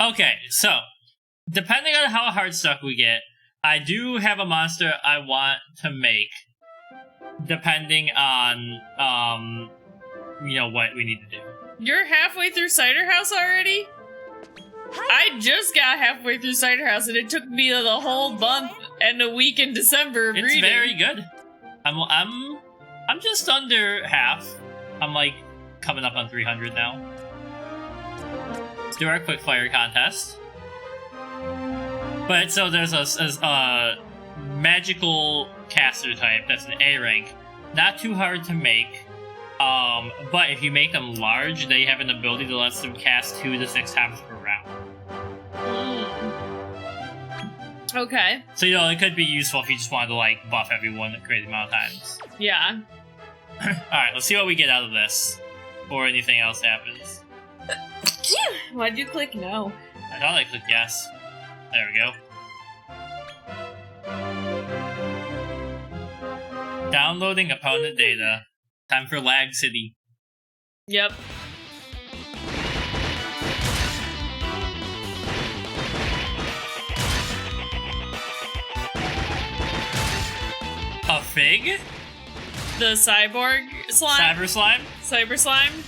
Okay, so depending on how hard stuck we get, I do have a monster I want to make. Depending on what we need to do. You're halfway through Cider House already? I just got halfway through Cider House, and it took me the whole month and a week in December of It's reading. very good. I'm just under half. I'm like coming up on 300 now. Let's do our quickfire contest. But so there's a magical caster type that's an A rank. Not too hard to make. But if you make them large, they have an ability that lets them cast 2 to 6 times per round. Okay. So, it could be useful if you just wanted to, like, buff everyone a crazy amount of times. Yeah. Alright, let's see what we get out of this. Or anything else happens. Why'd you click no? I thought I clicked yes. There we go. Downloading opponent data. Time for Lag City. Yep. A fig? The cyborg slime? Cyber slime? Cyber slime?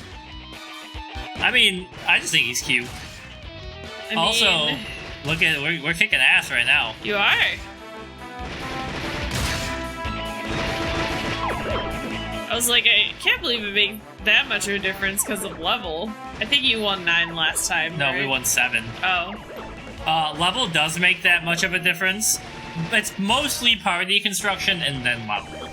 I mean, I just think he's cute. Also, look at we're kicking ass right now. You are. I was like, I can't believe it made that much of a difference because of level. I think you won 9 last time. No, right? we won 7. Oh. Level does make that much of a difference. It's mostly party construction and then level.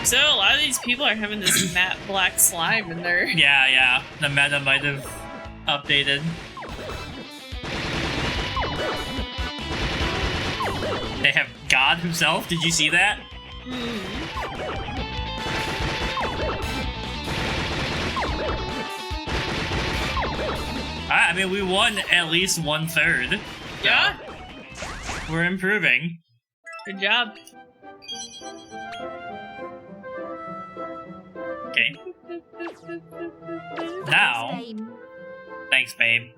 So a lot of these people are having this matte black slime in there. Yeah. The meta might have updated. They have God himself. Did you see that? I mean, we won at least 1/3. Yeah. We're improving. Good job. Okay. Now, thanks, babe.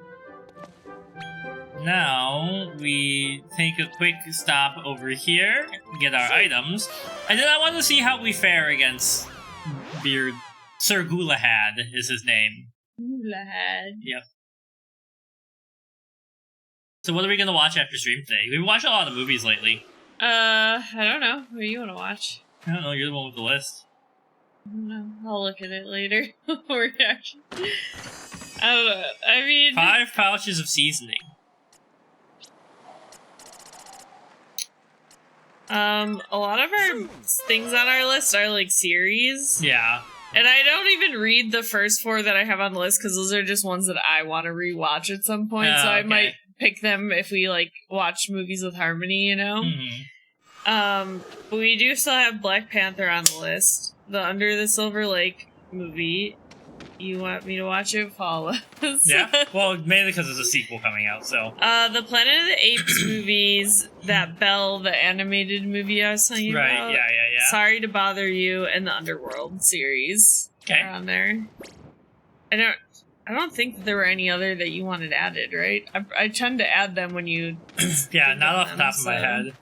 Now, we take a quick stop over here, get our items, and then I want to see how we fare against Beard. Sir Goolahad is his name. Goolahad. Yep. So what are we going to watch after stream today? We've watched a lot of movies lately. I don't know. What do you want to watch? I don't know, you're the one with the list. I don't know. I'll look at it later. Reaction. I don't know. I mean... 5 pouches of seasoning. A lot of our things on our list are like series. Yeah. And I don't even read the first 4 that I have on the list because those are just ones that I want to rewatch at some point. So I might pick them if we like watch movies with Harmony, you know? But we do still have Black Panther on the list. The Under the Silver Lake movie. You want me to watch it? Follow us. Yeah. Well, mainly because there's a sequel coming out, so. The Planet of the Apes movies, that Belle, the animated movie I was telling you about. Right, yeah. Sorry to Bother You, and the Underworld series. Okay. Are on there. I don't think that there were any other that you wanted added, right? I tend to add them when you... Yeah, not off the top of my head.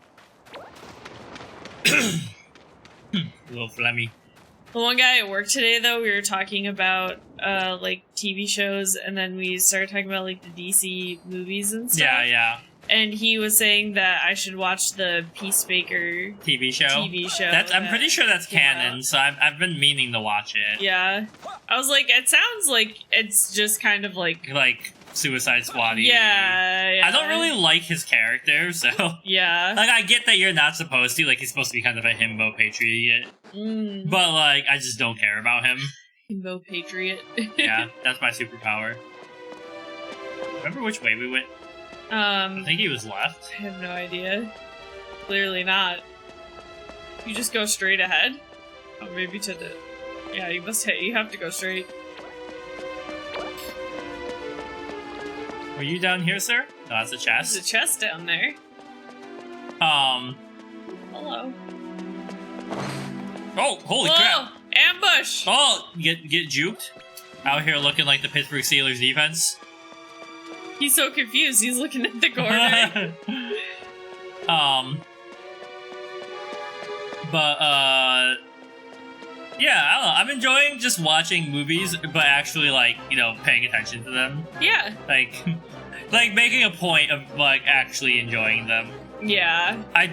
A little phlegmy. The one guy at work today, though, we were talking about, like, TV shows, and then we started talking about, like, the DC movies and stuff. Yeah. And he was saying that I should watch the Peacemaker TV show. I'm pretty sure that's canon, so I've been meaning to watch it. Yeah. I was like, it sounds like it's just kind of like Suicide Squad-y. Yeah. I don't really like his character, so... Yeah. Like, I get that you're not supposed to. Like, he's supposed to be kind of a himbo patriot. But, like, I just don't care about him. Himbo patriot. Yeah, that's my superpower. Remember which way we went? I think he was left. I have no idea. Clearly not. You just go straight ahead? Oh, maybe to the... Yeah, you have to go straight. Were you down here, sir? No, that's a chest. There's a chest down there. Hello. Oh, holy crap! Ambush! Oh, get juked. Out here looking like the Pittsburgh Steelers defense. He's so confused. He's looking at the corner. Yeah, I don't know. I'm enjoying just watching movies, but actually, like, you know, paying attention to them. Yeah. Like making a point of, like, actually enjoying them. Yeah. I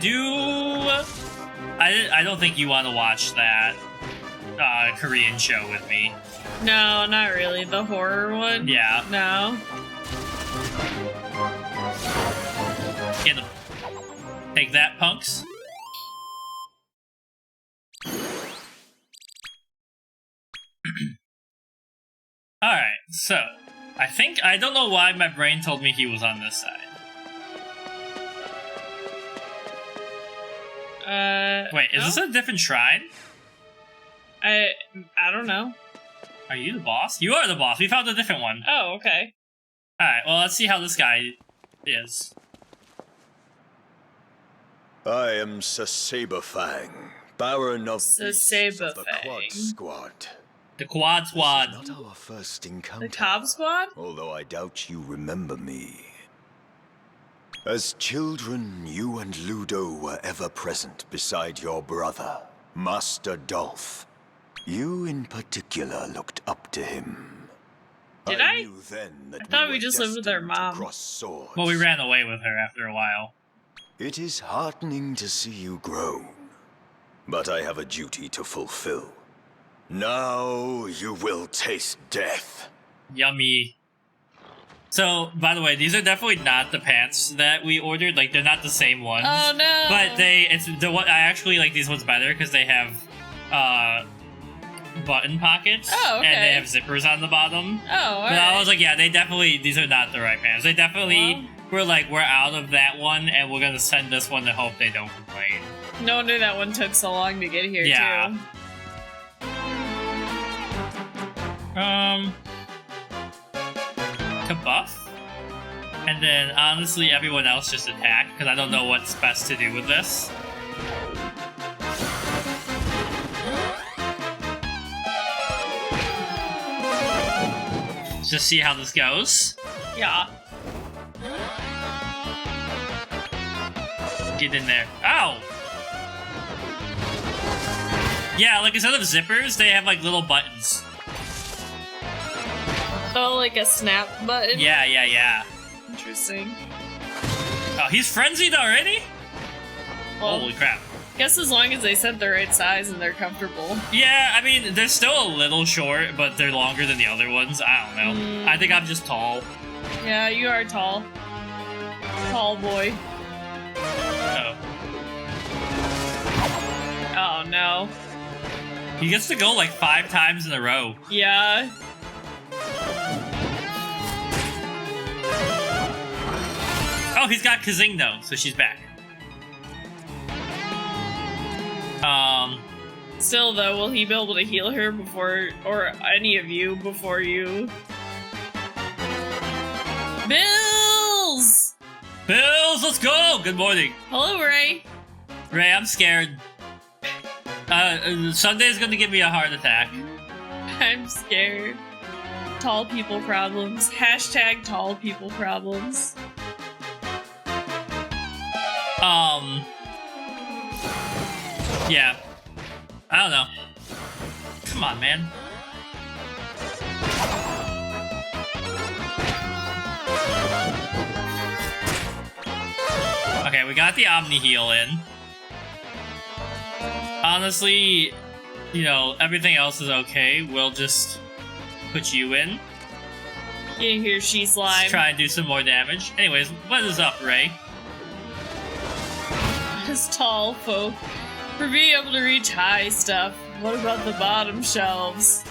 don't think you want to watch that Korean show with me. No, not really. The horror one? Yeah. No. Get them. Take that, punks. Alright, so I don't know why my brain told me he was on this side. Wait, is this a different shrine? I don't know. Are you the boss? You are the boss. We found a different one. Oh, okay. Alright, well, let's see how this guy is. I am Sabrefang, Baron of the Quad Squad. The Quad Squad. This is not our first encounter. The Cobb Squad? Although I doubt you remember me. As children, you and Ludo were ever present beside your brother, Master Dolph. You in particular looked up to him. Did I? Knew then that I thought we were just lived with our destined to mom. cross swords. Well, we ran away with her after a while. It is heartening to see you grow, but I have a duty to fulfill. Now you will taste death. Yummy. So, by the way, these are definitely not the pants that we ordered. Like, they're not the same ones. Oh no! But I actually like these ones better because they have, button pockets. Oh, okay. And they have zippers on the bottom. Oh, alright. But I was like, yeah, these are not the right pants. They definitely we're out of that one, and we're gonna send this one to hope they don't complain. No wonder that one took so long to get here, Yeah. too. To buff? And then, honestly, everyone else just attack, because I don't know what's best to do with this. Just see how this goes. Yeah. Get in there. Ow! Yeah, like, instead of zippers, they have, like, little buttons. Oh, like a snap button? Yeah. Interesting. Oh, he's frenzied already? Well, Holy crap. guess as long as they set the right size and they're comfortable. Yeah, I mean, they're still a little short, but they're longer than the other ones. I don't know. I think I'm just tall. Yeah, you are tall. Tall boy. Oh. Oh, no. He gets to go like 5 times in a row. Yeah. Oh, he's got Kazing though, so she's back. Still, though, will he be able to heal her before, or any of you before you? Bills! Bills, let's go! Good morning. Hello, Ray. Ray, I'm scared. Sunday's gonna give me a heart attack. I'm scared. Tall people problems. Hashtag tall people problems. Yeah. I don't know. Come on, man. Okay, we got the Omni heal in. Honestly, you know, everything else is okay. We'll just put you in. Get in here, she slime. Let's try and do some more damage. Anyways, what is up, Ray? As tall folk, for being able to reach high stuff. What about the bottom shelves?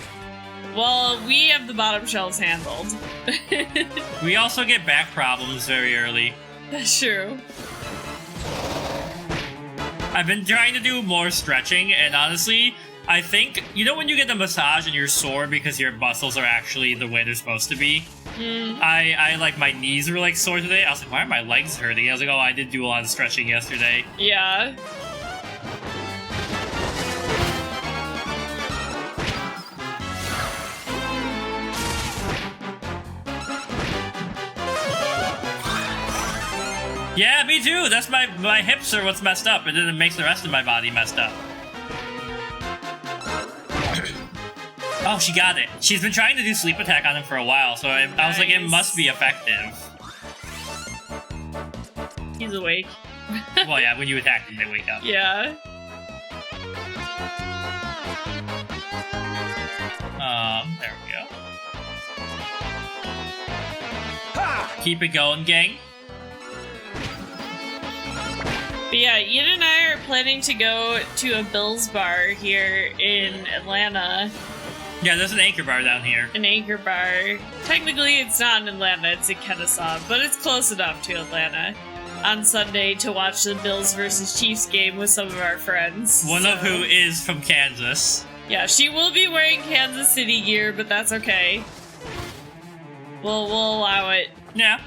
Well, we have the bottom shelves handled. We also get back problems very early. That's true. I've been trying to do more stretching, and honestly, I think, you know when you get the massage and you're sore because your muscles are actually the way they're supposed to be? I like, my knees were, like, sore today. I was like, why are my legs hurting? I was like, oh, I did do a lot of stretching yesterday. Yeah. Yeah, me too. That's my hips are what's messed up, and then it makes the rest of my body messed up. Oh, she got it. She's been trying to do sleep attack on him for a while, so I was like, it must be effective. He's awake. Well, yeah, when you attack them, they wake up. Yeah. There we go. Keep it going, gang. But yeah, Ian and I are planning to go to a Bill's bar here in Atlanta. Yeah, there's an anchor bar down here. An anchor bar. Technically, it's not in Atlanta, it's in Kennesaw, but it's close enough to Atlanta. On Sunday to watch the Bills versus Chiefs game with some of our friends. One of who is from Kansas. Yeah, she will be wearing Kansas City gear, but that's okay. We'll allow it. Yeah.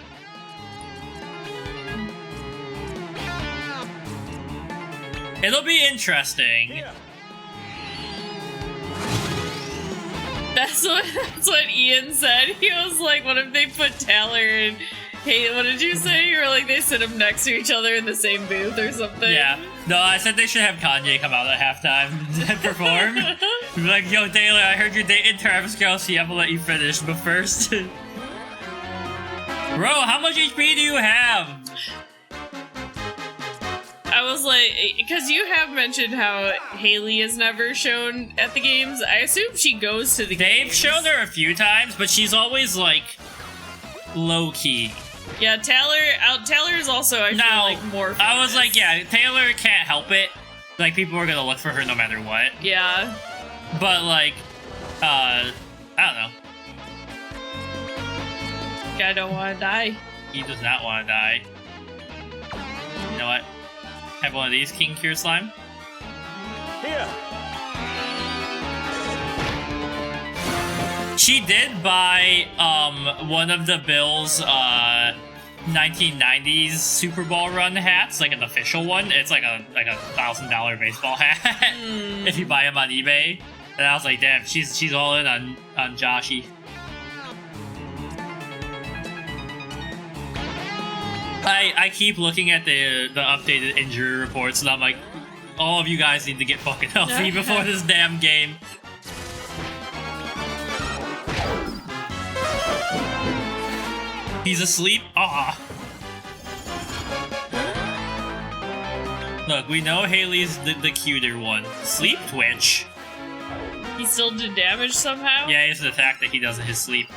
It'll be interesting. That's what Ian said. He was like, what if they put Taylor and Hey, what did you say? You were like, they sit them next to each other in the same booth or something? Yeah. No, I said they should have Kanye come out at halftime and perform. Be like, yo, Taylor, I heard you're dating Travis Kelce. I'm gonna let you finish, but first... Bro, how much HP do you have? I was like, because you have mentioned how Haley is never shown at the games. I assume she goes to the games. They've shown her a few times, but she's always, like, low-key. Yeah, Taylor's also, I feel like, more famous. I was like, yeah, Taylor can't help it. Like, people are gonna look for her no matter what. Yeah. But, like, I don't know. Guy don't want to die. He does not want to die. You know what? Have one of these, King Cure Slime. Here. She did buy one of the Bills 1990s Super Bowl run hats, like an official one. It's like a $1,000 baseball hat if you buy them on eBay. And I was like, damn, she's all in on Joshy. I keep looking at the updated injury reports, and I'm like, all of you guys need to get fucking healthy before this damn game. He's asleep? Aw. Look, we know Haley's the cuter one. Sleep Twitch. He still did damage somehow? Yeah, it's an attack that he does in his sleep.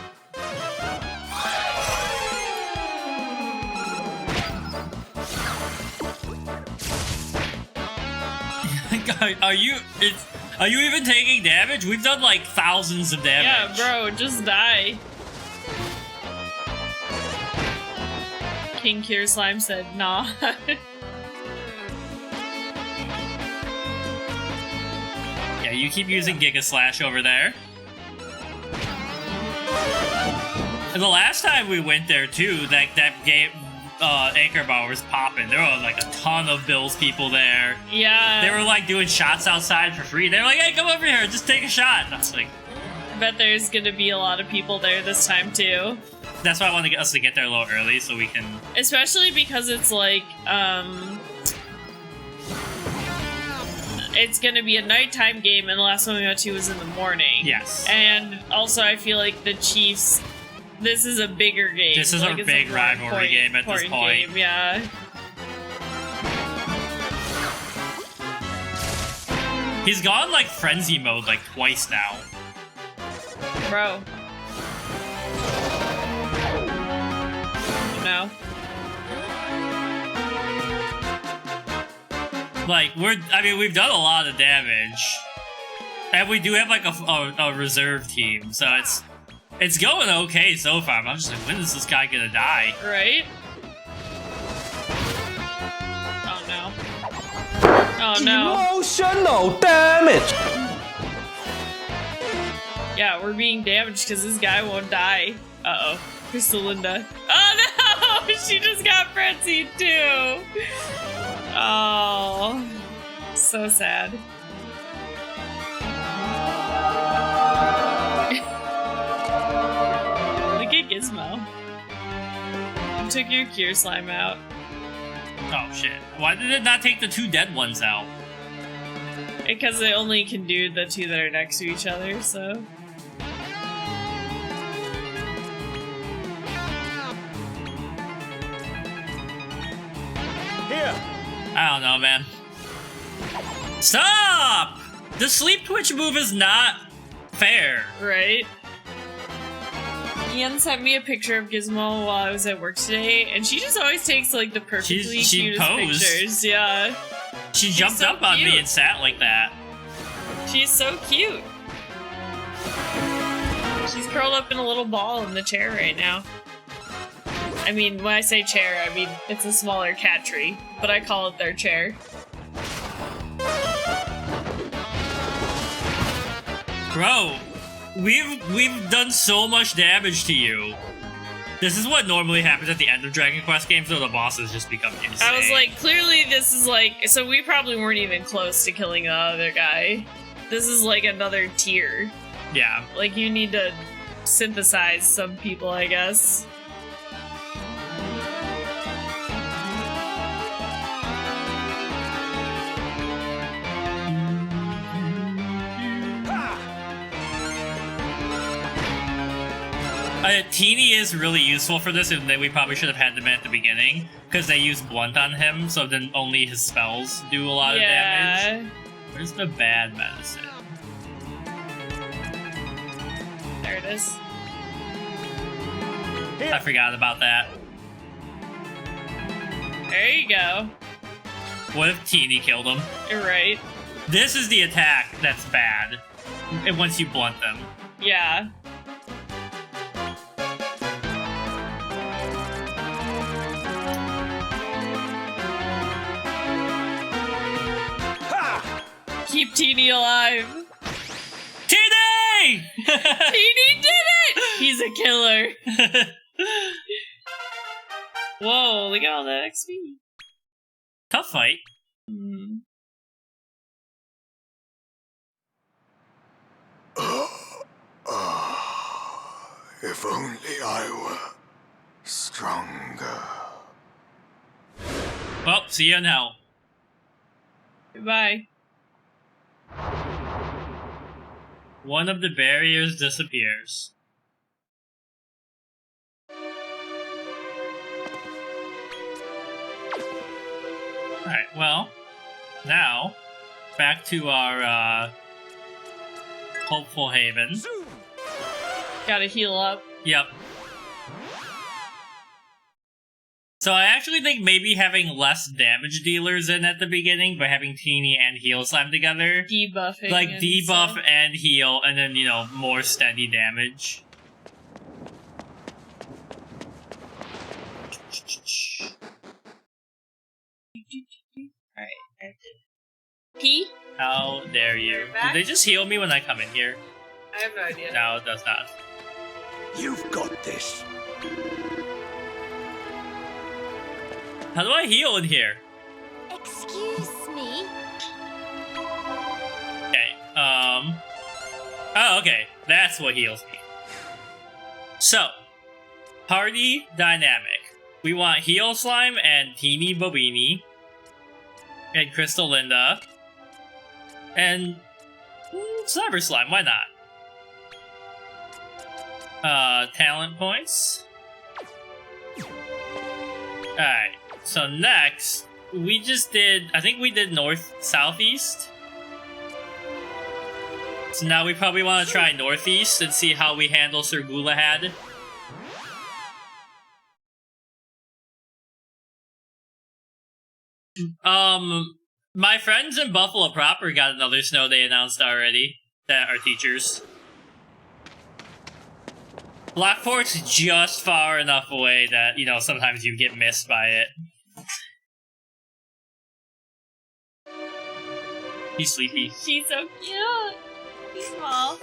Are you even taking damage? We've done like thousands of damage. Yeah, bro, just die. King Cure Slime said, nah. Yeah, you keep using Giga Slash over there. And the last time we went there too, that game, Anchor Bar was popping. There were like a ton of Bills people there. Yeah. They were like doing shots outside for free. They were like, hey, come over here, just take a shot. And I was like, I bet there's gonna be a lot of people there this time too. That's why I want us to get there a little early so we can... Especially because it's like, it's gonna be a nighttime game, and the last one we went to was in the morning. Yes. And also, I feel like the Chiefs... This is a bigger game. This is like, a big rivalry game at this point. Game, yeah. He's gone like frenzy mode like twice now. Bro. No. Like, we've done a lot of damage. And we do have like a reserve team, so it's going okay so far. I'm just like, when is this guy gonna die? Right? Oh no. Oh no. Emotional damage! Yeah, we're being damaged because this guy won't die. Uh-oh. Crystal Linda. Oh no! She just got frenzied too! Oh. So sad. Look at Gizmo. You took your Cure Slime out. Oh shit. Why did it not take the 2 dead ones out? Because it only can do the 2 that are next to each other, so... Here! I don't know, man. Stop! The sleep twitch move is not fair. Right? Ian sent me a picture of Gizmo while I was at work today, and she just always takes, like, the perfectly she cutest posed. pictures. Yeah. She jumped so up on me cute. and sat like that. She's so cute. She's curled up in a little ball in the chair right now. I mean, when I say chair, I mean it's a smaller cat tree, but I call it their chair. Bro, we've done so much damage to you. This is what normally happens at the end of Dragon Quest games, though the bosses just become insane. I was like, clearly this is like, so we probably weren't even close to killing the other guy. This is like another tier. yeah. Like, you need to synthesize some people, I guess. Teeny is really useful for this, and we probably should have had them at the beginning, because they use Blunt on him, so then only his spells do a lot of damage. Where's the bad medicine? There it is. I forgot about that. There you go. What if Teeny killed him? You're right. This is the attack that's bad, once you blunt them. Yeah. Keep Teeny alive. Teeny! Teeny did it! He's a killer. Whoa, look at all that XP. Tough fight. If only I were stronger. Well, see you now. Goodbye. One of the barriers disappears. Alright, well, now, back to our, hopeful haven. Gotta heal up. Yep. So I actually think maybe having less damage dealers in at the beginning, but having Teeny and Heal Slime together, Debuffing. like and debuff stuff. and heal, and then, you know, more steady damage. Alright. P? How dare you? You're Did back? they just heal me when I come in here? I have no idea. No, it does not. You've got this. How do I heal in here? Excuse me? Okay, oh, okay. That's what heals me. So, party dynamic. We want Heal Slime and Teeny Bobini. And Crystal Linda. And Cyber Slime, why not? Talent points. Alright, so next, we just did, I think we did north, southeast. So now we probably want to try northeast and see how we handle Sir Goolahad. My friends in Buffalo proper got another snow day announced already. That are teachers. Lockport's just far enough away that, you know, sometimes you get missed by it. He's sleepy. She's so cute. He's small.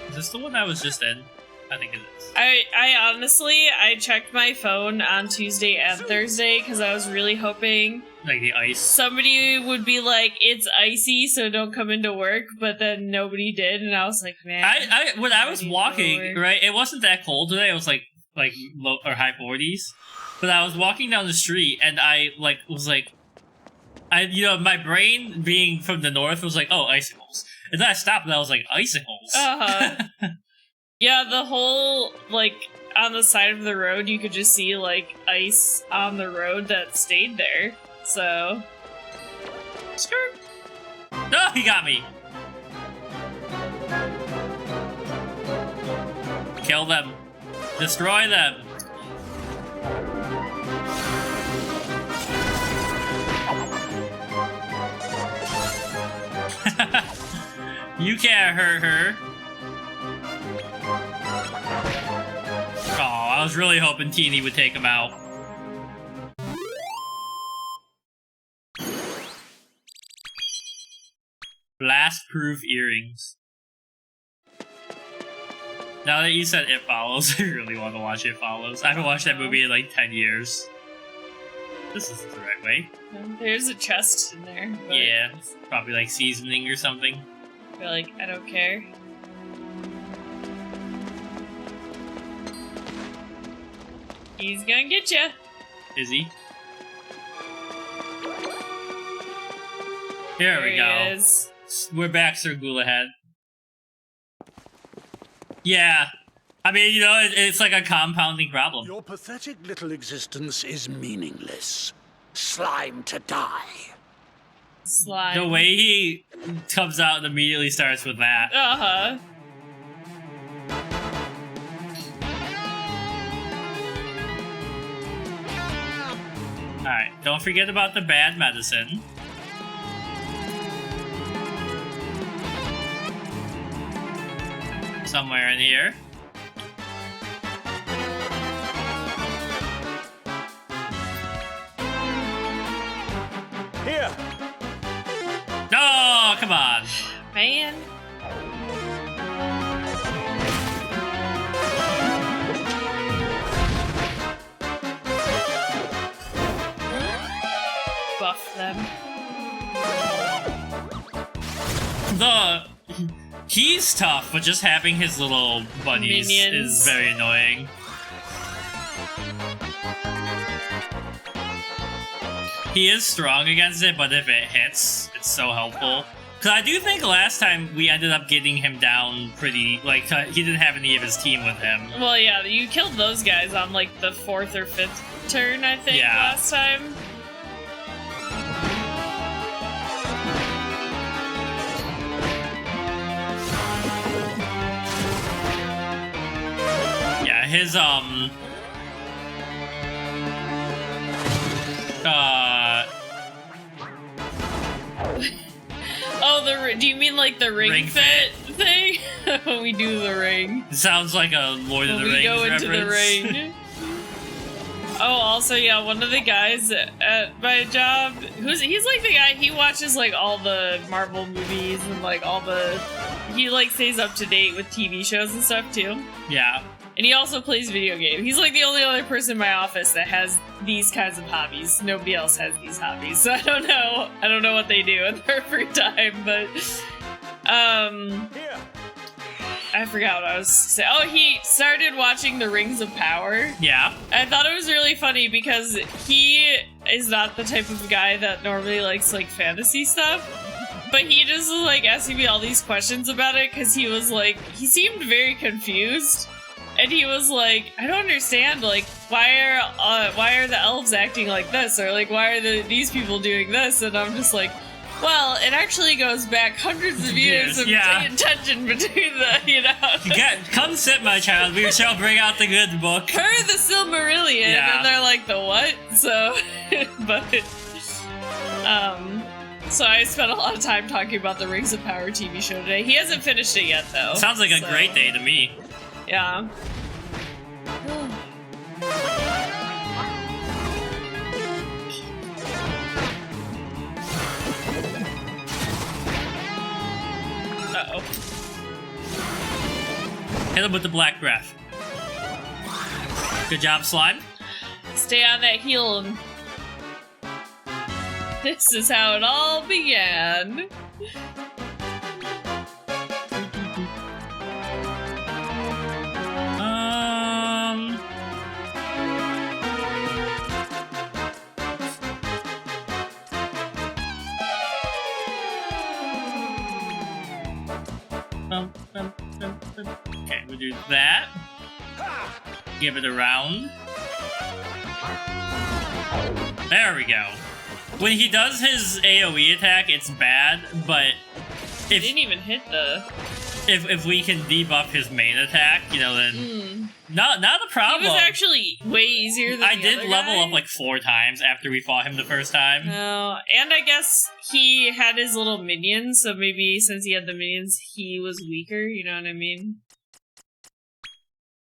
Is this the one I was just in? I think it is. I honestly, I checked my phone on Tuesday and Thursday because I was really hoping Like the ice. Somebody would be like, "It's icy, so don't come into work," but then nobody did, and I was like, "Man." When I was walking, right, it wasn't that cold today. It was like low or high 40s, but I was walking down the street, and I was like, my brain being from the north was like, "Oh, icicles," and then I stopped, and I was like, "Icicles." Yeah, the whole on the side of the road, you could just see ice on the road that stayed there. So, skirt. No, he got me. Kill them. Destroy them. You can't hurt her. Oh, I was really hoping Teeny would take him out. Blast-proof earrings. Now that you said It Follows, I really want to watch It Follows. I haven't watched that movie in 10 years. This isn't the right way. There's a chest in there. Yeah, it's probably seasoning or something. You're I don't care. He's gonna get you. Is he? Here we go. Is. We're back, Sir Goolahad. Yeah. I mean, it's like a compounding problem. Your pathetic little existence is meaningless. Slime to die. Slime. The way he comes out and immediately starts with that. Uh-huh. Alright, don't forget about the bad medicine. Somewhere in here. Here! No, come on. Man. Buff them. He's tough, but just having his little bunnies Minions. is very annoying. He is strong against it, but if it hits, it's so helpful. Because I do think last time we ended up getting him down pretty, he didn't have any of his team with him. Well, yeah, you killed those guys on, the 4th or 5th turn, I think, last time. Yeah, his, Oh, do you mean the ring fit thing? When we do the ring. It sounds like a Lord of the Rings we go into reference. the ring. Oh, also, yeah, one of the guys at my job, he's the guy, he watches all the Marvel movies and all the, he stays up to date with TV shows and stuff too. Yeah. And he also plays video games. He's the only other person in my office that has these kinds of hobbies. Nobody else has these hobbies. So I don't know what they do in their free time, but Here! I forgot what I was saying. Oh, he started watching The Rings of Power. Yeah. I thought it was really funny because he is not the type of guy that normally likes fantasy stuff. But he just was asking me all these questions about it because he was he seemed very confused. And he was I don't understand, why are the elves acting like this? Or why are these people doing this? And I'm just well, it actually goes back hundreds of years of tension between Come sit, my child. We shall bring out the good book. Her the Silmarillion, and they're the what? So, but, so I spent a lot of time talking about the Rings of Power TV show today. He hasn't finished it yet, though. Sounds like a great day to me. Yeah. Uh-oh. Hit him with the black breath. Good job, slime. Stay on that heel and... This is how it all began. Okay, we'll do that. Give it a round. There we go. When he does his AoE attack, it's bad, but He didn't even hit the... if we can debuff his main attack, you know, then not a problem. He was actually way easier than I the did other level guy. up like 4 times after we fought him the first time. Oh, and I guess he had his little minions, so maybe since he had the minions, he was weaker, you know what I mean?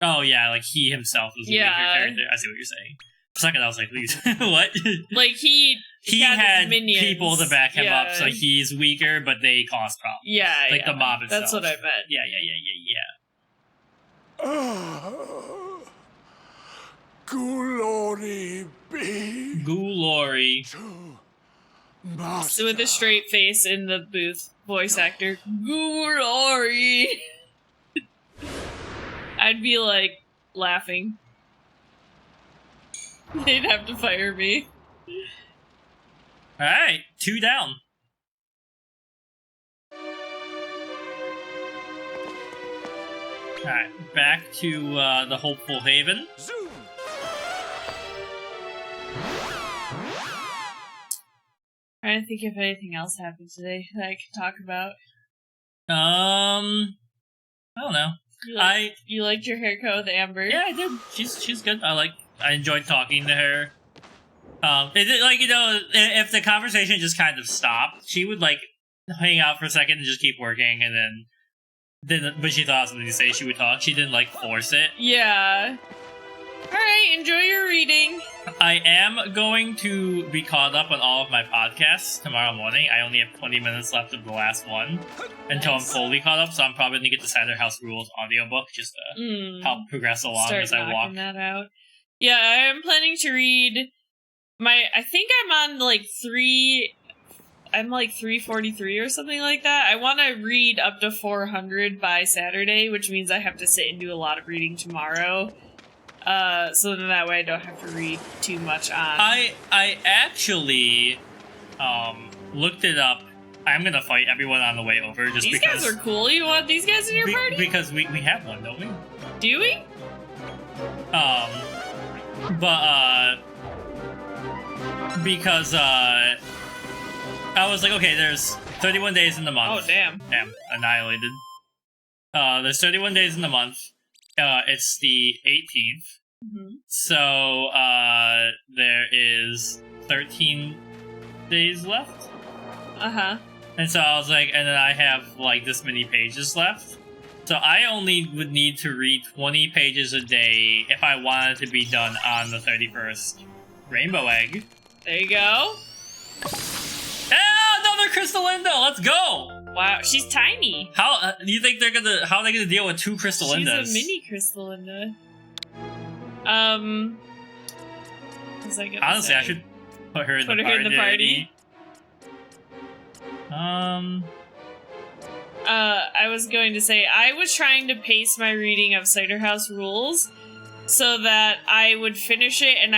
Oh yeah, like he himself was a weaker character. I see what you're saying. For a second I was like, please, what? Like he had minions. people to back him up, so he's weaker, but they cause problems. Yeah, like the mob itself. That's what I meant. Yeah. Glory be Glory. to Master. So with a straight face in the booth, voice actor, glory. I'd be like laughing. They'd have to fire me. Alright, 2 down. Alright, back to the Hopeful Haven. Zoom. Trying to think if anything else happened today that I can talk about. I don't know. You liked your haircut with Amber? Yeah, I did. She's good. I enjoyed talking to her. If the conversation just kind of stopped, she would like hang out for a second and just keep working, and then when she thought of something to say, she would talk. She didn't like force it. Yeah. Alright, enjoy your reading. I am going to be caught up on all of my podcasts tomorrow morning. I only have 20 minutes left of the last one until I'm fully caught up, so I'm probably going to get the Cider House Rules audiobook just to help progress along as I walk. That out. Yeah, I am planning to read I think I'm on like 343 or something like that. I want to read up to 400 by Saturday, which means I have to sit and do a lot of reading tomorrow. So then that way I don't have to read too much on. I actually looked it up. I'm gonna fight everyone on the way over just these because... These guys are cool. You want these guys in your party? Because we have one, don't we? Do we? Because I was like, okay, there's 31 days in the month. Oh, damn. Damn, annihilated. There's 31 days in the month. It's the 18th. Mm-hmm. So, there is 13 days left. Uh-huh. And so I was like, and then I have, like, this many pages left. So I only would need to read 20 pages a day if I wanted to be done on the 31st. Rainbow Egg. There you go. Ah, another Crystalinda! Let's go! Wow, she's tiny. How do you think how are they gonna deal with 2 Crystalindas? She's a mini Crystalinda. What was I gonna Honestly, say? I should put her in Put the her party. in the party. I was going to say, I was trying to pace my reading of Cider House Rules so that I would finish it and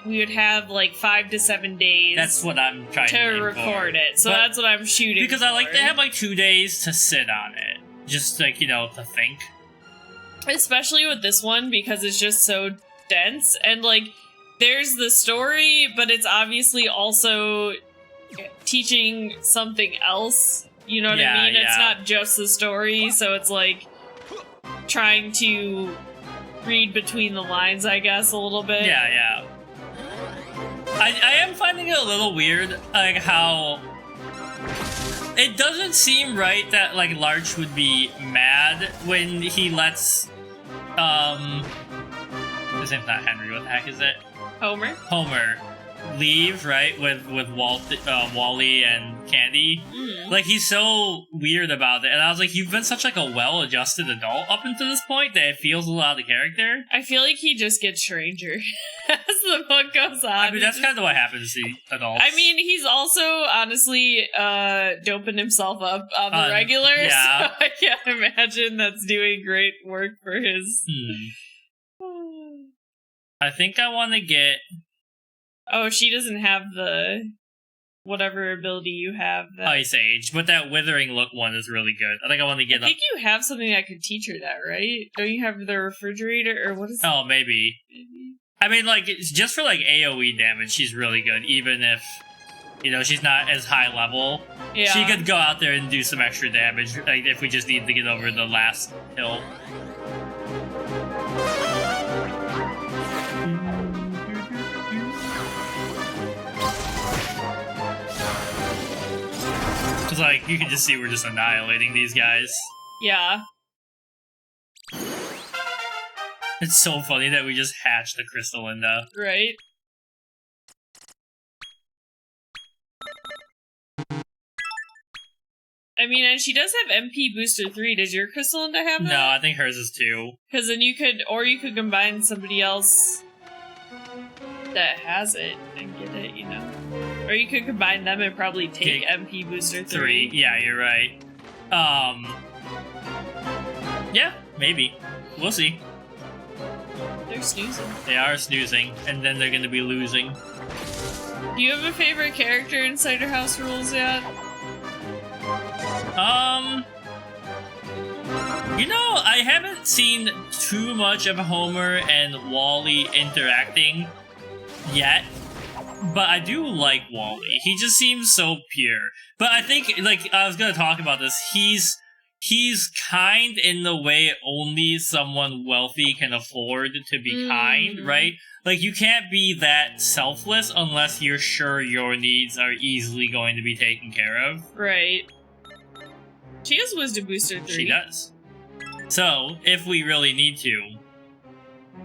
we would have like 5 to 7 days. That's what I'm trying to record it. So that's what I'm shooting because I like for. to have like 2 days to sit on it, just like to think. Especially with this one because it's just so dense and like there's the story, but it's obviously also teaching something else. You know what I mean? Yeah. It's not just the story, so it's like trying to read between the lines, I guess, a little bit. Yeah. I am finding it a little weird, like how it doesn't seem right that like Larch would be mad when he lets his name's not Henry. What the heck is it? Homer leave, right, with Wally and Candy. Like, he's so weird about it, and I was like, you've been such like a well-adjusted adult up until this point that it feels a lot out of character. I feel like he just gets stranger as the book goes on. I mean, that's kind of what happens to adults. I mean, he's also honestly doping himself up on the regular. Yeah. So I can't imagine that's doing great work for his. I think I want to get. Oh, she doesn't have the whatever ability you have. Ice Age, but that Withering Look one is really good. I think I want to get. I think you have something that could teach her that, right? Don't you have the refrigerator or what is? Oh, maybe. I mean, like, it's just for like AoE damage, she's really good. Even if, you know, she's not as high level, yeah. She could go out there and do some extra damage. Like if we just need to get over the last hill. Cause like you can just see we're just annihilating these guys. Yeah. It's so funny that we just hatched the Crystallinda. Right. I mean, and she does have MP Booster 3. Does your Crystallinda have that? No, I think hers is 2. Because then you could combine somebody else that has it and get it, you know. Or you could combine them and probably take MP Booster 3. Yeah, you're right. Yeah, maybe. We'll see. They're snoozing. They are snoozing, and then they're gonna be losing. Do you have a favorite character in Cider House Rules yet? You know, I haven't seen too much of Homer and Wally interacting yet, but I do like Wally. He just seems so pure. But I think, like, I was gonna talk about this, he's kind in the way only someone wealthy can afford to be kind, right? Like, you can't be that selfless unless you're sure your needs are easily going to be taken care of. Right. She has Wisdom Booster 3. She does. So, if we really need to,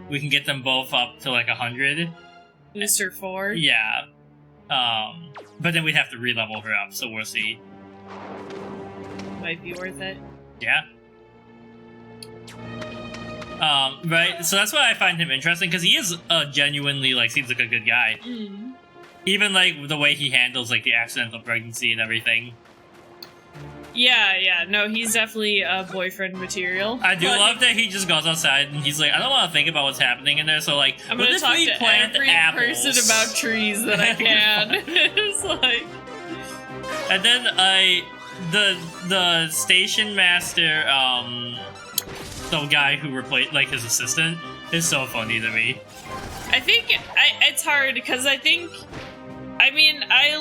we can get them both up to like 100. Booster 4? Yeah. But then we'd have to re-level her up, so we'll see. Might be worth it. Yeah. Right, so that's why I find him interesting, because he is genuinely, like, seems like a good guy. Even, like, the way he handles, like, the accidental pregnancy and everything. Yeah, no, he's definitely boyfriend material. I do love that he just goes outside and he's like, I don't want to think about what's happening in there, so, like, I'm gonna talk to every apples? person about trees that I can. It's like... And then the station master, the guy who replaced, like, his assistant, is so funny to me. I think it's hard because I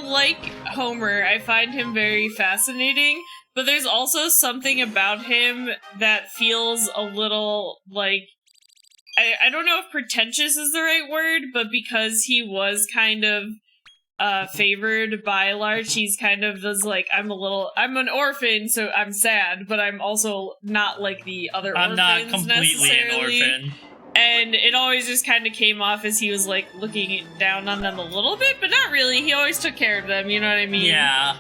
like Homer. I find him very fascinating, but there's also something about him that feels a little like, I don't know if pretentious is the right word, but because he was kind of favored by large, he's kind of this like, I'm an orphan, so I'm sad, but I'm also not like the other orphans I'm not completely an orphan. And it always just kind of came off as he was like looking down on them a little bit, but not really. He always took care of them, you know what I mean? Yeah.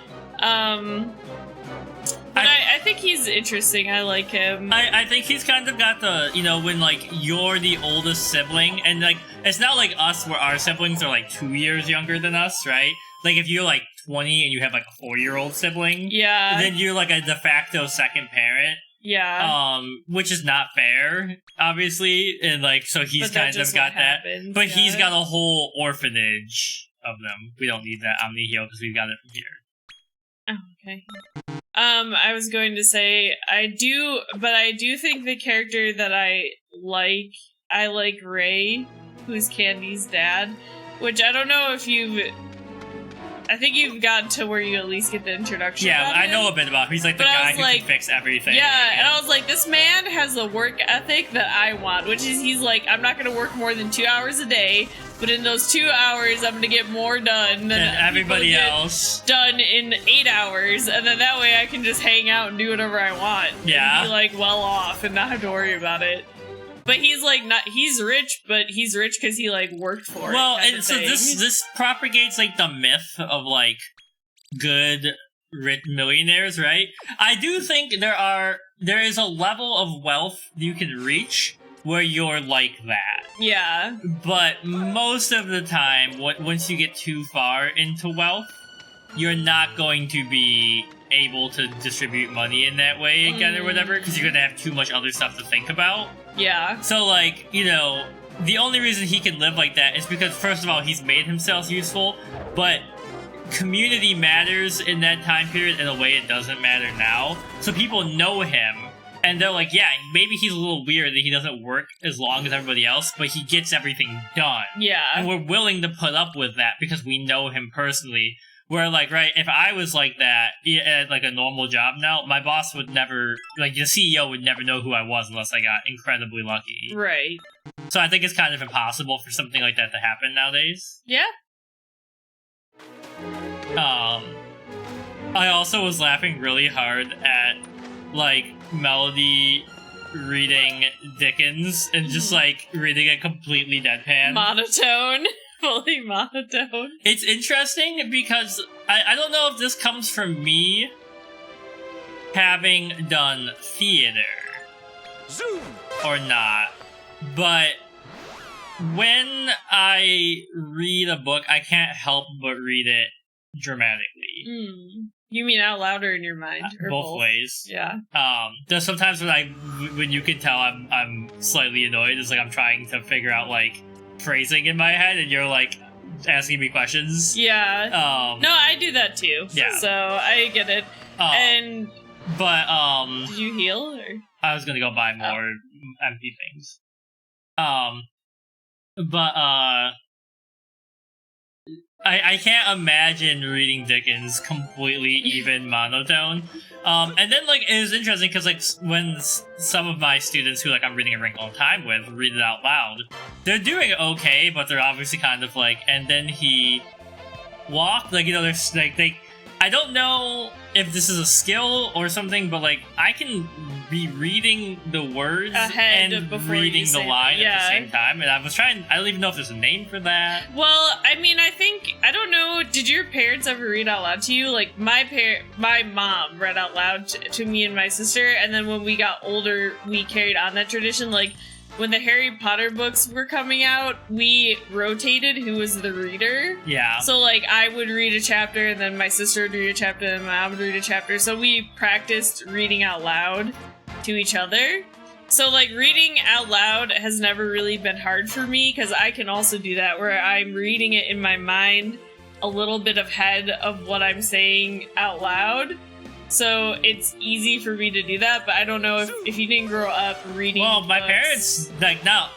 But I think he's interesting. I like him. I think he's kind of got the, you know, when, like, you're the oldest sibling, and, like, it's not like us where our siblings are, like, 2 years younger than us, right? Like, if you're, like, 20 and you have, like, a 4-year-old sibling, yeah, then you're, like, a de facto second parent. Yeah. Which is not fair, obviously, and, like, so he's kind of got that. Happens, but he's got a whole orphanage of them. We don't need that Omni Heal because we've got it from here. Oh, okay. I was going to say, I do think the character that I like Ray, who's Candy's dad, which I don't know if I think you've gotten to where you at least get the introduction. Yeah, I know a bit about him. He's like the guy who can fix everything. Yeah, and I was like, this man has a work ethic that I want, which is he's like, I'm not going to work more than 2 hours a day, but in those 2 hours, I'm going to get more done than everybody else. Done in 8 hours, and then that way I can just hang out and do whatever I want. Yeah. And be like well off and not have to worry about it. But he's like he's rich, but he's rich because he like worked for it. Well, and so this propagates like the myth of like good rich millionaires, right? I do think there is a level of wealth you can reach where you're like that. Yeah. But most of the time, once you get too far into wealth, you're not going to be able to distribute money in that way again or whatever, because you're going to have too much other stuff to think about. Yeah. So, like, you know, the only reason he can live like that is because, first of all, he's made himself useful, but community matters in that time period in a way it doesn't matter now. So people know him, and they're like, yeah, maybe he's a little weird that he doesn't work as long as everybody else, but he gets everything done. Yeah. And we're willing to put up with that because we know him personally. Where, like, right, if I was like that at, like, a normal job now, my boss would never, like, the CEO would never know who I was unless I got incredibly lucky. Right. So I think it's kind of impossible for something like that to happen nowadays. Yeah. I also was laughing really hard at, like, Melody reading Dickens and just, like, reading it completely deadpan. Monotone. Fully monotone. It's interesting because I don't know if this comes from me having done theater or not, but when I read a book, I can't help but read it dramatically. You mean out loud or in your mind? Or both ways. Yeah. There's sometimes when you can tell I'm slightly annoyed, it's like I'm trying to figure out, like, phrasing in my head, and you're, like, asking me questions. Yeah. No, I do that too. Yeah. So I get it. But did you heal or? I was gonna go buy more empty things. But I can't imagine reading Dickens completely even monotone. And then, like, it was interesting because, like, when some of my students who, like, I'm reading A Wrinkle in Time with read it out loud, they're doing okay, but they're obviously kind of like, and then he walked, like, you know, there's, like, I don't know if this is a skill or something, but, like, I can be reading the words ahead and reading the line at the yeah. same time, and I don't even know if there's a name for that. Well, I mean, I don't know, did your parents ever read out loud to you? Like, my mom read out loud to me and my sister, and then when we got older, we carried on that tradition. Like, when the Harry Potter books were coming out, we rotated who was the reader. Yeah. So, like, I would read a chapter, and then my sister would read a chapter, and my mom would read a chapter. So we practiced reading out loud to each other. So, like, reading out loud has never really been hard for me, because I can also do that, where I'm reading it in my mind, a little bit ahead of what I'm saying out loud. So it's easy for me to do that, but I don't know if you didn't grow up reading Well, my books. parents, like, not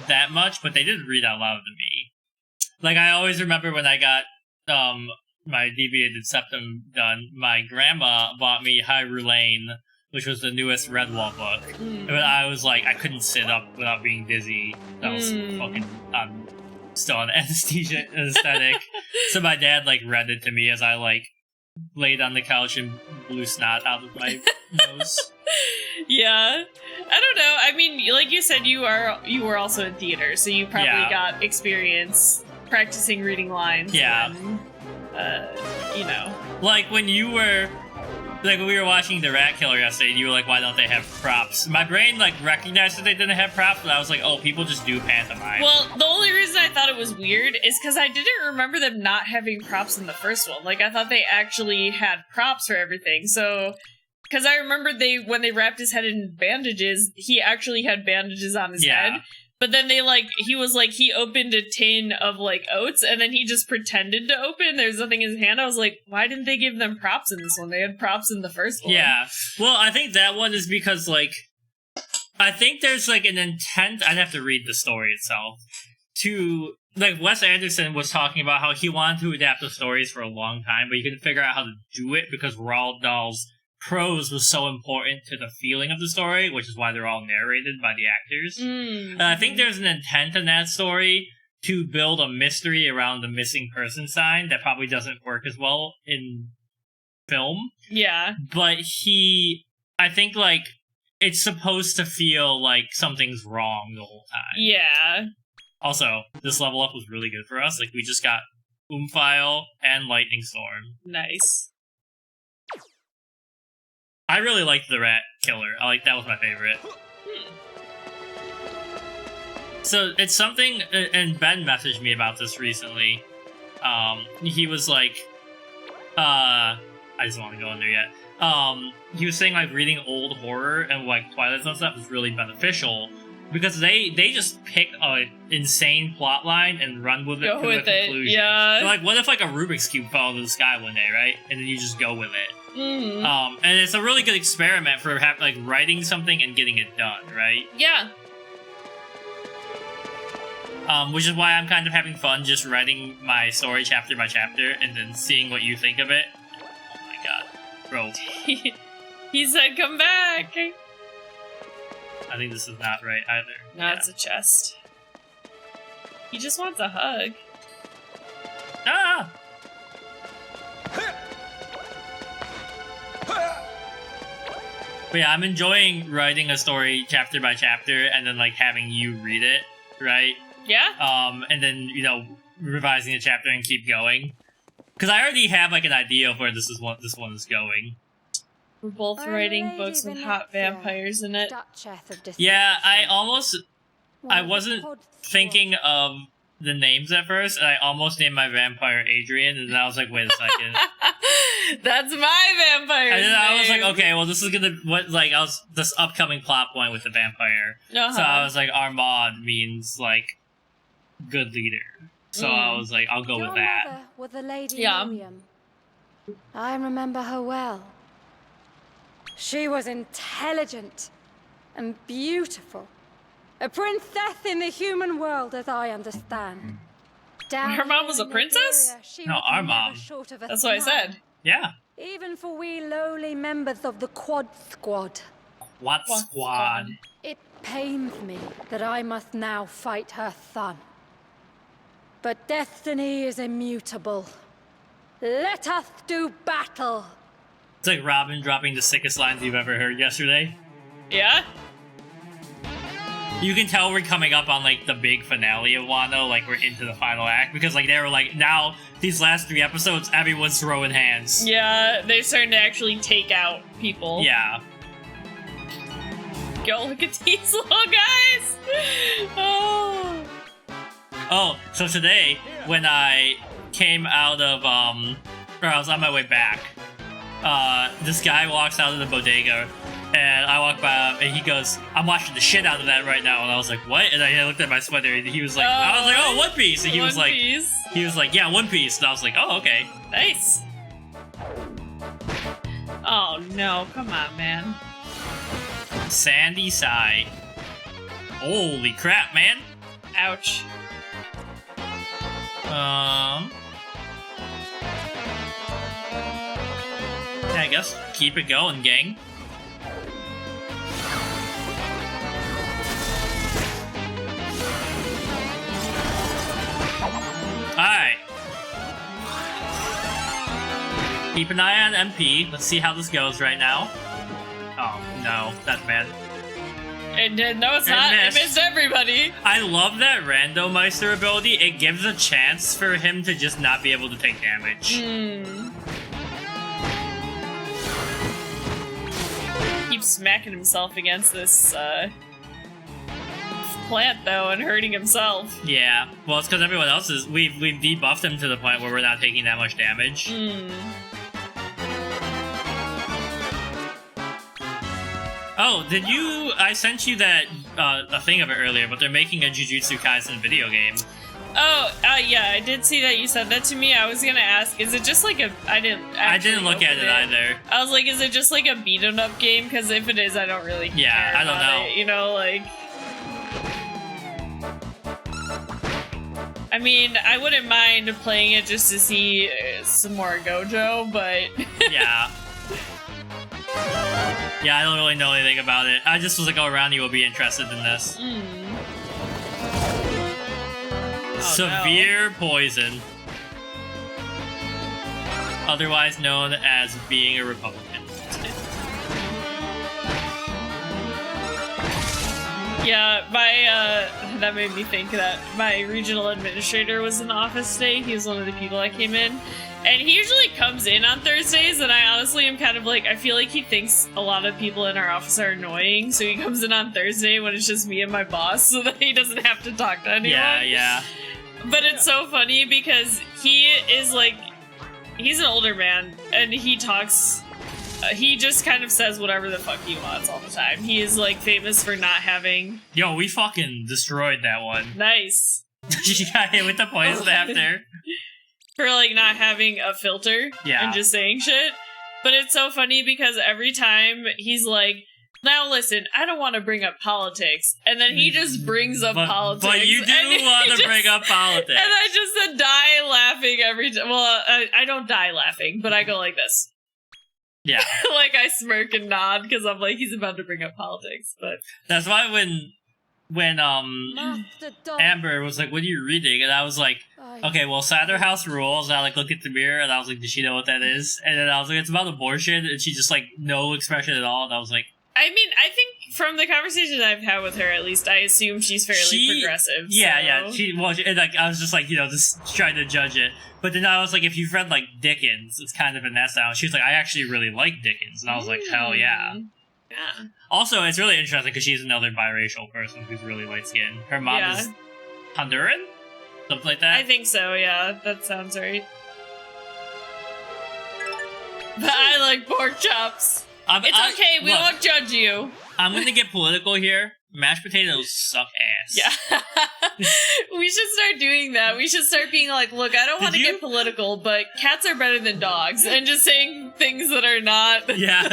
that much, but they did read out loud to me. Like, I always remember when I got my deviated septum done, my grandma bought me Hyrule Lane, which was the newest Redwall book. But I was like, I couldn't sit up without being dizzy. That was fucking... still on anesthetic. So my dad, like, read it to me as I, like, laid on the couch and blew snot out of my nose. Yeah. I don't know. I mean, like you said, you were also in theater, so you probably got experience practicing reading lines. Yeah. And, you know. Like, when you were... Like, when we were watching The Rat Killer yesterday, and you were like, why don't they have props? My brain, like, recognized that they didn't have props, but I was like, oh, people just do pantomime. Well, the only reason I thought it was weird is because I didn't remember them not having props in the first one. Like, I thought they actually had props for everything. So, because I remember when they wrapped his head in bandages, he actually had bandages on his head. But then he opened a tin of, like, oats, and then he just pretended to open. There's nothing in his hand. I was like, why didn't they give them props in this one? They had props in the first one. Yeah. Well, I think that one is because, like, I think there's, like, an intent, I'd have to read the story itself, to, like, Wes Anderson was talking about how he wanted to adapt the stories for a long time, but he couldn't figure out how to do it because Roald Dahl's prose was so important to the feeling of the story, which is why they're all narrated by the actors. And I think there's an intent in that story to build a mystery around the missing person sign that probably doesn't work as well in film. Yeah. But I think, like, it's supposed to feel like something's wrong the whole time. Yeah. Also, this level up was really good for us. Like, we just got Oompfile and Lightning Storm. Nice. I really liked the Rat Killer. That was my favorite. So it's something, and Ben messaged me about this recently. He was like, I just don't want to go in there yet. He was saying like reading old horror and like Twilight Zone stuff is really beneficial because they just pick a insane plot line and run with it to the conclusion. Yeah. So, like, what if like a Rubik's Cube fell into the sky one day, right? And then you just go with it. Mm-hmm. And it's a really good experiment for like writing something and getting it done, right? Yeah. Which is why I'm kind of having fun just writing my story chapter by chapter and then seeing what you think of it. Oh my god. Bro. He said, come back! I think this is not right either. No, it's a chest. He just wants a hug. Ah! But yeah, I'm enjoying writing a story chapter by chapter and then like having you read it, right? Yeah? And then, you know, revising the chapter and keep going. Because I already have like an idea of where this one is going. We're both writing books with hot vampires in it. Yeah, I wasn't thinking of the names at first, and I almost named my vampire Adrian, and then I was like, wait a second. That's my vampire. And then I was like, okay, well, this is this upcoming plot point with the vampire. Uh-huh. So I was like, Armand means like good leader. So I was like, I'll go with that. Your mother was the Lady Yeah. Miriam. I remember her well. She was intelligent and beautiful. A princess in the human world, as I understand. Her mom was a princess? No, our mom. That's what I said. Yeah. Even for we lowly members of the Quad Squad. What squad? It pains me that I must now fight her son. But destiny is immutable. Let us do battle. It's like Robin dropping the sickest lines you've ever heard yesterday. Yeah? You can tell we're coming up on like the big finale of Wano, like we're into the final act, because like they were like, now these last 3 episodes, everyone's throwing hands. Yeah, they're starting to actually take out people. Yeah. Yo, look at these little guys! Oh, so today, when I came out of, or I was on my way back, this guy walks out of the bodega, and I walk by him, and he goes, I'm watching the shit out of that right now. And I was like, what? And I looked at my sweater, and he was like, I was like, oh, One Piece. And he was like, yeah, One Piece. And I was like, oh, okay. Nice. Oh, no. Come on, man. Sandy Side. Holy crap, man. Ouch. Yeah, I guess keep it going, gang. Alright. Keep an eye on MP. Let's see how this goes right now. Oh, no. That's bad. No, it's not. It missed everybody. I love that Randomizer ability. It gives a chance for him to just not be able to take damage. Keeps smacking himself against this plant though and hurting himself. Yeah, well, it's because everyone else is. We've debuffed him to the point where we're not taking that much damage. Oh, did you? I sent you that a thing of it earlier, but they're making a Jujutsu Kaisen video game. Oh, yeah, I did see that you said that to me. I was gonna ask, is it just like a? I didn't look at it either. I was like, is it just like a beat 'em up game? Because if it is, I don't really care. Yeah, I don't know. You know, like. I mean, I wouldn't mind playing it just to see some more Gojo, but... Yeah. Yeah, I don't really know anything about it. I just was like, oh, Ronnie will be interested in this. Severe poison. Otherwise known as being a Republican. Yeah, that made me think that my regional administrator was in the office today. He was one of the people that came in. And he usually comes in on Thursdays, and I honestly am kind of like, I feel like he thinks a lot of people in our office are annoying, so he comes in on Thursday when it's just me and my boss, so that he doesn't have to talk to anyone. Yeah. But it's so funny because he is like, he's an older man, and he talks, he just kind of says whatever the fuck he wants all the time. He is like famous for not having... Yo, we fucking destroyed that one. Nice. You got hit with the poison after. For like not having a filter and just saying shit. But it's so funny because every time he's like, now listen, I don't want to bring up politics. And then he just brings up politics. But you do want to bring up politics. And I just die laughing every time. Well, I don't die laughing, but I go like this. Yeah. Like I smirk and nod because I'm like, he's about to bring up politics. But that's why when Amber was like, what are you reading? And I was like, okay, well, Cider House Rules. And I like look at the mirror and I was like, does she know what that is? And then I was like, it's about abortion. And she just like no expression at all. And I was like, I mean, I think from the conversations I've had with her, at least, I assume she's fairly progressive. Yeah, so. yeah. And like I was just like, just trying to judge it. But then I was like, if you've read like Dickens, it's kind of in that style. She was like, I actually really like Dickens. And I was like, hell yeah. Yeah. Also, it's really interesting because she's another biracial person who's really light-skinned. Her mom is Honduran? Something like that? I think so, yeah. That sounds right. But I like pork chops. It's okay, we won't judge you. I'm gonna get political here. Mashed potatoes suck ass. Yeah. We should start doing that. We should start being like, look, I don't want to get political, but cats are better than dogs. And just saying things that are not... Yeah.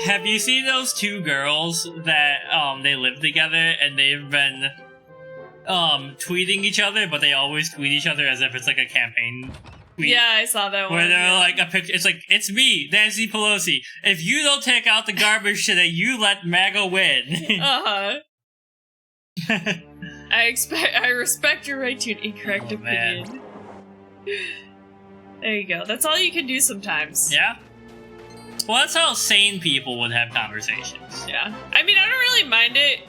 Have you seen those two girls that they live together and they've been tweeting each other, but they always tweet each other as if it's like a campaign tweet? Yeah, I saw that one. Where they're like a picture. It's like, it's me, Nancy Pelosi. If you don't take out the garbage today, you let MAGA win. I respect your right to an incorrect opinion. Man. There you go. That's all you can do sometimes. Yeah. Well, that's how sane people would have conversations. Yeah. I mean, I don't really mind it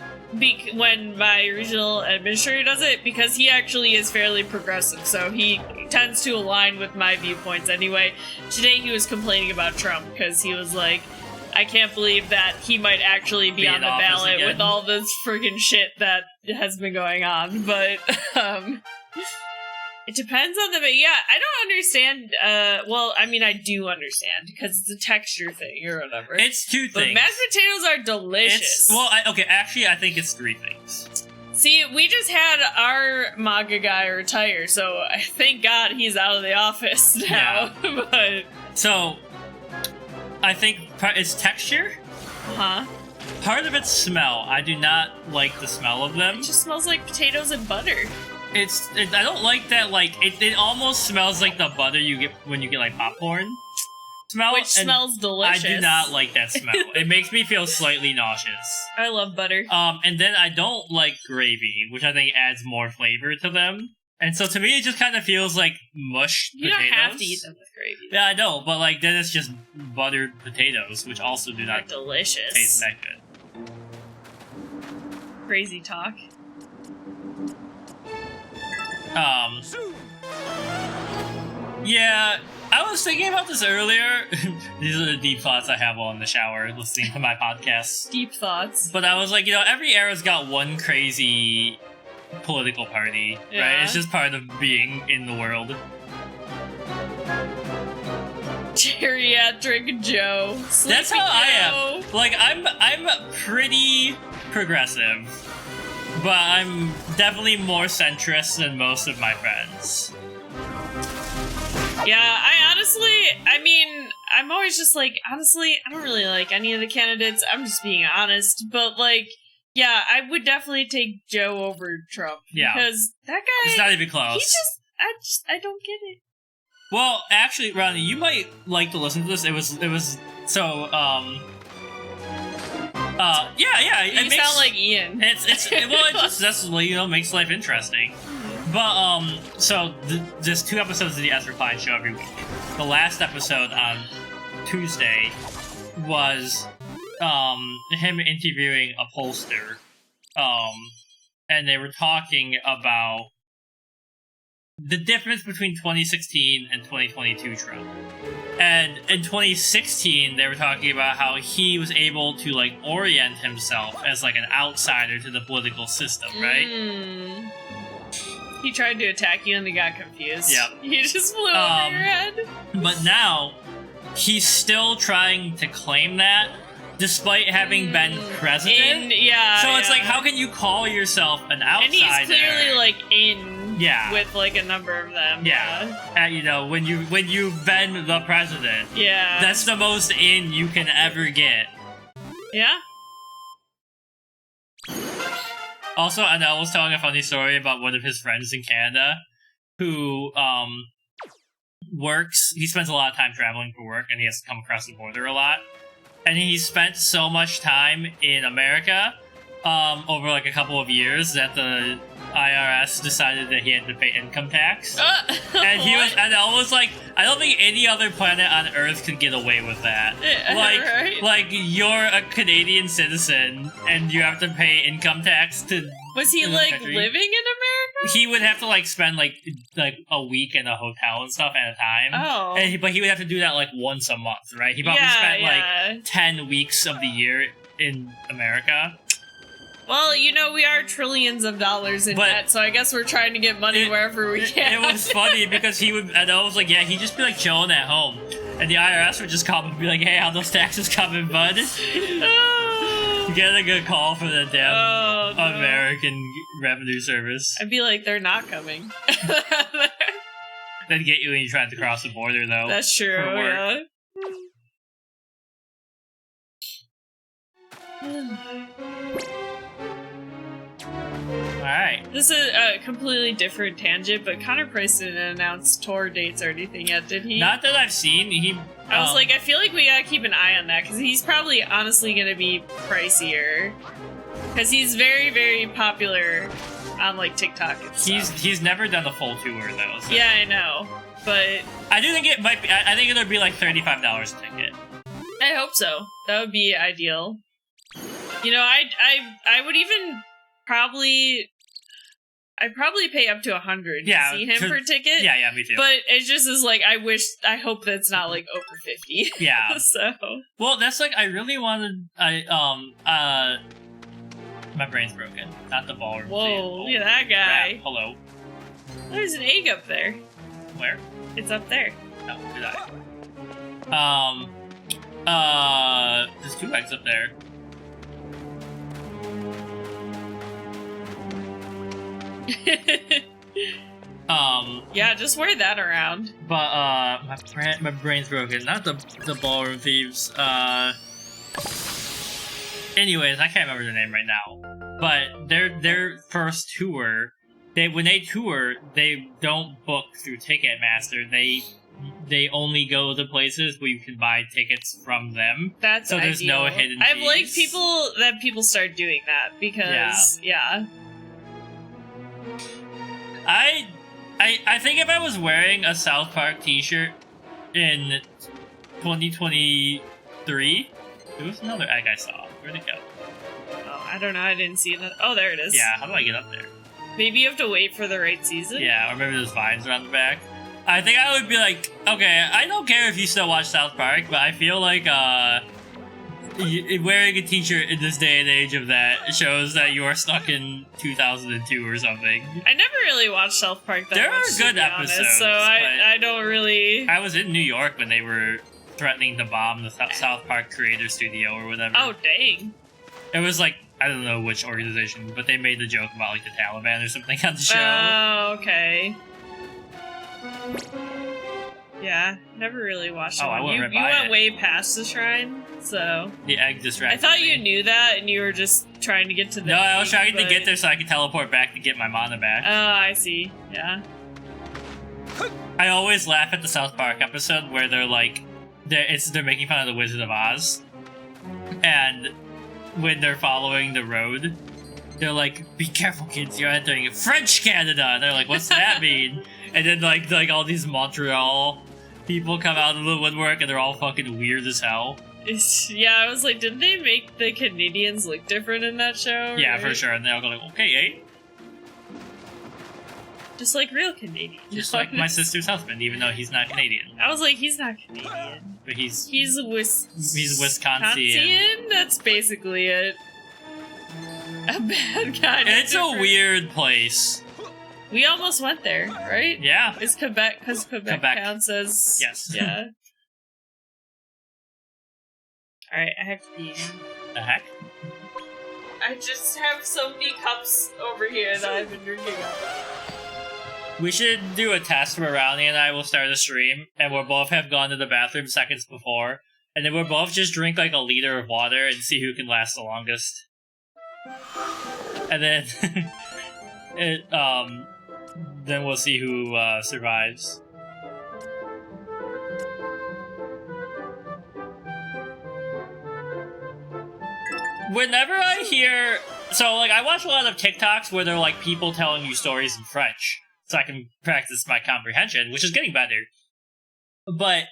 when my regional administrator does it, because he actually is fairly progressive, so he tends to align with my viewpoints anyway. Today he was complaining about Trump, because he was like, I can't believe that he might actually be on the ballot with all this friggin' shit that has been going on, but, it depends on the... Yeah, I don't understand... well, I mean, I do understand, because it's a texture thing or whatever. It's two things. But mashed potatoes are delicious. Actually, I think it's three things. See, we just had our MAGA guy retire, so thank God he's out of the office now. Yeah. But... So, I think it's texture. Huh? Part of it's smell. I do not like the smell of them. It just smells like potatoes and butter. I don't like that, like, it almost smells like the butter you get when you get, like, popcorn smell. Which smells delicious. I do not like that smell. It makes me feel slightly nauseous. I love butter. And then I don't like gravy, which I think adds more flavor to them. And so to me, it just kind of feels like mushed potatoes. You don't have to eat them with gravy. Yeah, I know, but, like, then it's just buttered potatoes, which also do not delicious. Taste that good. Crazy talk. Yeah, I was thinking about this earlier. These are the deep thoughts I have while in the shower listening to my podcast. Deep thoughts. But I was like, every era's got one crazy political party, right? It's just part of being in the world. Geriatric Joe. That's how I am. Like, I'm pretty progressive. But I'm definitely more centrist than most of my friends. Yeah, I'm always just like, honestly, I don't really like any of the candidates. I'm just being honest. But, like, yeah, I would definitely take Joe over Trump. Yeah. Because that guy... It's not even close. I don't get it. Well, actually, Ronnie, you might like to listen to this. It was so, yeah. You sound like Ian. It just that's makes life interesting. But so there's 2 episodes of the Ezra Klein show every week. The last episode on Tuesday was him interviewing a pollster, and they were talking about the difference between 2016 and 2022 Trump. And in 2016, they were talking about how he was able to, like, orient himself as, like, an outsider to the political system, right? He tried to attack you and he got confused. Yep. He just flew over your head. But now, he's still trying to claim that, despite having been president. So it's like, how can you call yourself an outsider? And he's clearly, like, in with, like, a number of them. You know, when you've been the president. Yeah. That's the most in you can ever get. Yeah. Also, Anel was telling a funny story about one of his friends in Canada who he spends a lot of time traveling for work, and he has to come across the border a lot. And he spent so much time in America over like a couple of years that the IRS decided that he had to pay income tax. And Anel was like, I don't think any other planet on Earth could get away with that. Like you're a Canadian citizen and you have to pay income tax to. Was he like living in America? He would have to like spend like a week in a hotel and stuff at a time. But he would have to do that like once a month, right? He probably spent like 10 weeks of the year in America. Well, you know, we are trillions of dollars in debt, so I guess we're trying to get money wherever we can. It was funny because and I was like, he'd just be like chilling at home. And the IRS would just come and be like, hey, how those taxes coming, bud? Get a good call for the damn American Revenue Service. I'd be like, they're not coming. They'd get you when you're trying to cross the border, though. That's true, yeah. Alright. This is a completely different tangent, but Connor Price didn't announce tour dates or anything yet, did he? Not that I've seen. I was like, I feel like we gotta keep an eye on that, because he's probably honestly gonna be pricier. Because he's very, very popular on, like, TikTok and stuff. He's never done a full tour, though. So. Yeah, I know. But I do think it might be. I think it'll be like $35 a ticket. I hope so. That would be ideal. You know, I would even I'd probably pay up to $100 to see him per ticket. Yeah, me too. But it just is like, I hope that's not like over 50. Yeah. So. Well, that's like, I really wanted, my brain's broken. Not the ballroom. Whoa, look at that guy. Yeah, hello. There's an egg up there. Where? It's up there. Oh, did I? There's 2 eggs up there. Yeah, just wear that around. But my brain's broken. Not the ballroom thieves. Anyways, I can't remember their name right now. But their first tour, when they tour, they don't book through Ticketmaster. They only go to places where you can buy tickets from them. That's so there's ideal. no hidden I've fees. liked people start doing that because I think if I was wearing a South Park t-shirt in 2023, there was another egg I saw. Where'd it go? Oh, I don't know. I didn't see it. Oh, there it is. Yeah, how do I get up there? Maybe you have to wait for the right season? Yeah, or maybe there's vines around the back. I think I would be like, okay, I don't care if you still watch South Park, but I feel like, wearing a t-shirt in this day and age of that shows that you are stuck in 2002 or something. I never really watched South Park that much. There are good episodes, honest, so I don't really... I was in New York when they were threatening to bomb the South Park Creator Studio or whatever. Oh, dang. It was like, I don't know which organization, but they made the joke about like the Taliban or something on the show. Oh, okay. Yeah, never really watched it. You went way past the shrine, so... The egg distracted I thought me. you knew that, and you were just trying to get to the No, I was trying to get there so I could teleport back to get my mana back. Oh, I see. Yeah. I always laugh at the South Park episode where they're like... They're making fun of the Wizard of Oz. And when they're following the road, they're like, be careful, kids, you're entering French Canada! And they're like, what's that mean? And then like all these Montreal people come out of the woodwork and they're all fucking weird as hell. Yeah, I was like, didn't they make the Canadians look different in that show? Yeah, right? for sure. And they'll go like, okay, eh? Just like real Canadians. Just like my sister's husband, even though he's not Canadian. I was like, he's not Canadian. But he's Wisconsin. That's basically it. A bad guy. And it's a weird place. We almost went there, right? Yeah. Is Quebec, because Quebec counts as... Yes. Yeah. Alright, I have to pee. The heck? I just have so many cups over here that I've been drinking out of. We should do a test where Rowney and I will start a stream, and we'll both have gone to the bathroom seconds before, and then we'll both just drink like a liter of water and see who can last the longest. And then... then we'll see who survives. Whenever I hear... So, like, I watch a lot of TikToks where they're, like, people telling you stories in French, so I can practice my comprehension, which is getting better. But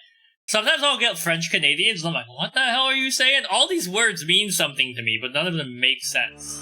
sometimes I'll get French Canadians, and I'm like, what the hell are you saying? All these words mean something to me, but none of them make sense.